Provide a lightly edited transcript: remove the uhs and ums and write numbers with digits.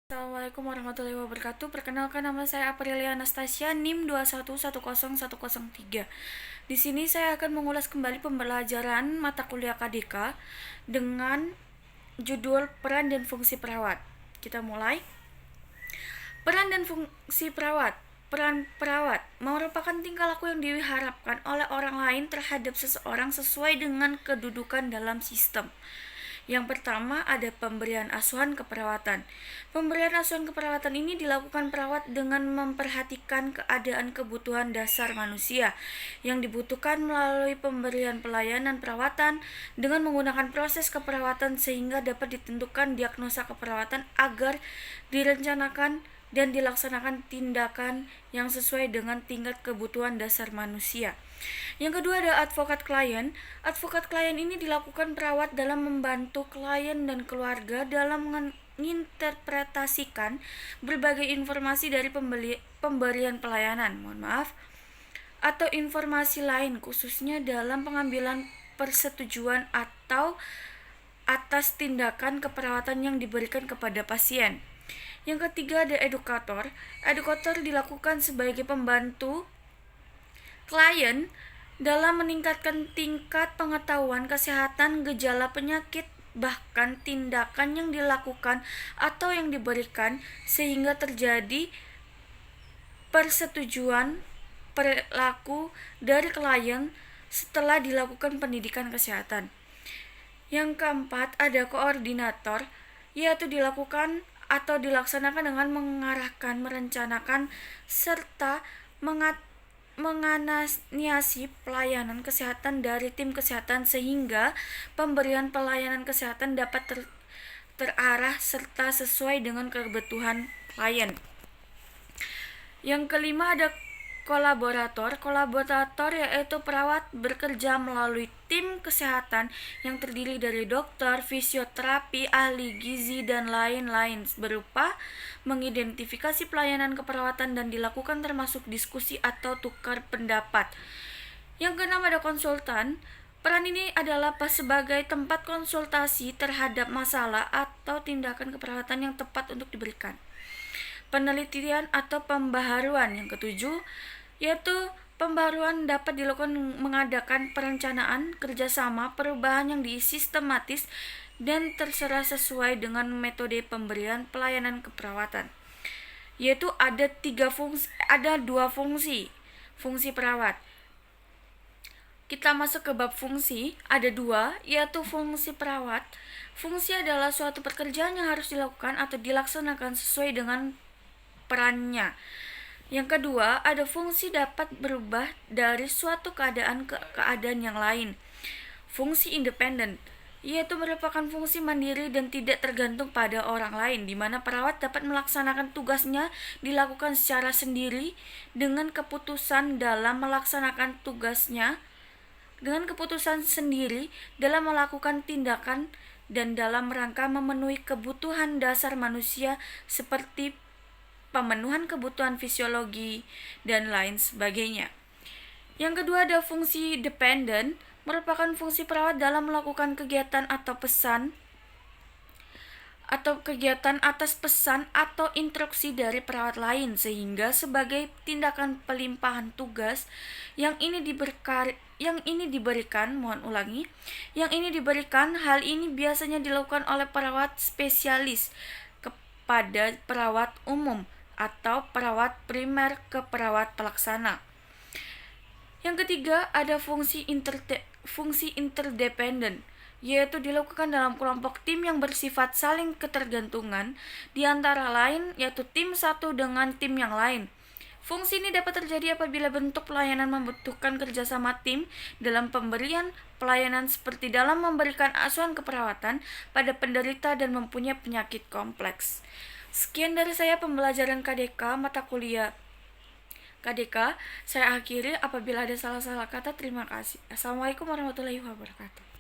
Assalamualaikum warahmatullahi wabarakatuh. Perkenalkan, nama saya Aprilia Anastasia, NIM 2110103. Di sini saya akan mengulas kembali pembelajaran mata kuliah KDK dengan judul Peran dan Fungsi Perawat. Kita mulai. Peran dan fungsi perawat. Peran perawat merupakan tingkah laku yang diharapkan oleh orang lain terhadap seseorang sesuai dengan kedudukan dalam sistem. Yang pertama ada pemberian asuhan keperawatan. Pemberian asuhan keperawatan ini dilakukan perawat dengan memperhatikan keadaan kebutuhan dasar manusia yang dibutuhkan melalui pemberian pelayanan perawatan dengan menggunakan proses keperawatan sehingga dapat ditentukan diagnosa keperawatan agar direncanakan dan dilaksanakan tindakan yang sesuai dengan tingkat kebutuhan dasar manusia. Yang kedua ada advokat klien. Advokat klien ini dilakukan perawat dalam membantu klien dan keluarga dalam menginterpretasikan berbagai informasi dari pemberian pelayanan, atau informasi lain khususnya dalam pengambilan persetujuan atau atas tindakan keperawatan yang diberikan kepada pasien. Yang ketiga ada edukator. Edukator dilakukan sebagai pembantu klien dalam meningkatkan tingkat pengetahuan kesehatan, gejala penyakit, bahkan tindakan yang dilakukan atau yang diberikan sehingga terjadi persetujuan perilaku dari klien setelah dilakukan pendidikan kesehatan. Yang keempat ada koordinator, yaitu dilakukan atau dilaksanakan dengan mengarahkan, merencanakan, serta menganalisis pelayanan kesehatan dari tim kesehatan sehingga pemberian pelayanan kesehatan dapat terarah serta sesuai dengan kebutuhan klien. Yang kelima ada kolaborator. Kolaborator yaitu perawat bekerja melalui tim kesehatan yang terdiri dari dokter, fisioterapi, ahli gizi, dan lain-lain berupa mengidentifikasi pelayanan keperawatan dan dilakukan termasuk diskusi atau tukar pendapat. Yang keenam ada konsultan. Peran ini adalah sebagai tempat konsultasi terhadap masalah atau tindakan keperawatan yang tepat untuk diberikan. Penelitian atau pembaharuan. Yang ketujuh yaitu pembaharuan dapat dilakukan mengadakan perencanaan, kerjasama, perubahan yang sistematis dan terserah sesuai dengan metode pemberian pelayanan keperawatan. Yaitu ada dua fungsi perawat. Kita masuk ke bab fungsi, ada dua, yaitu fungsi perawat. Fungsi adalah suatu pekerjaan yang harus dilakukan atau dilaksanakan sesuai dengan perannya. Yang kedua, ada fungsi dapat berubah dari suatu keadaan ke keadaan yang lain. Fungsi independen, yaitu merupakan fungsi mandiri dan tidak tergantung pada orang lain, di mana perawat dapat melaksanakan tugasnya dilakukan secara sendiri dengan keputusan dalam melaksanakan tugasnya, dengan keputusan sendiri dalam melakukan tindakan dan dalam rangka memenuhi kebutuhan dasar manusia seperti pemenuhan kebutuhan fisiologi, dan lain sebagainya. Yang kedua ada fungsi dependen, merupakan fungsi perawat dalam melakukan kegiatan kegiatan atas pesan atau instruksi dari perawat lain sehingga sebagai tindakan pelimpahan tugas yang ini diberikan, hal ini biasanya dilakukan oleh perawat spesialis kepada perawat umum atau perawat primer ke perawat pelaksana. Yang ketiga ada fungsi interdependen, yaitu dilakukan dalam kelompok tim yang bersifat saling ketergantungan di antara lain, yaitu tim satu dengan tim yang lain. Fungsi ini dapat terjadi apabila bentuk pelayanan membutuhkan kerjasama tim dalam pemberian pelayanan seperti dalam memberikan asuhan keperawatan pada penderita dan mempunyai penyakit kompleks. Sekian dari saya pembelajaran KDK, mata kuliah KDK. Saya akhiri, apabila ada salah-salah kata, terima kasih. Assalamualaikum warahmatullahi wabarakatuh.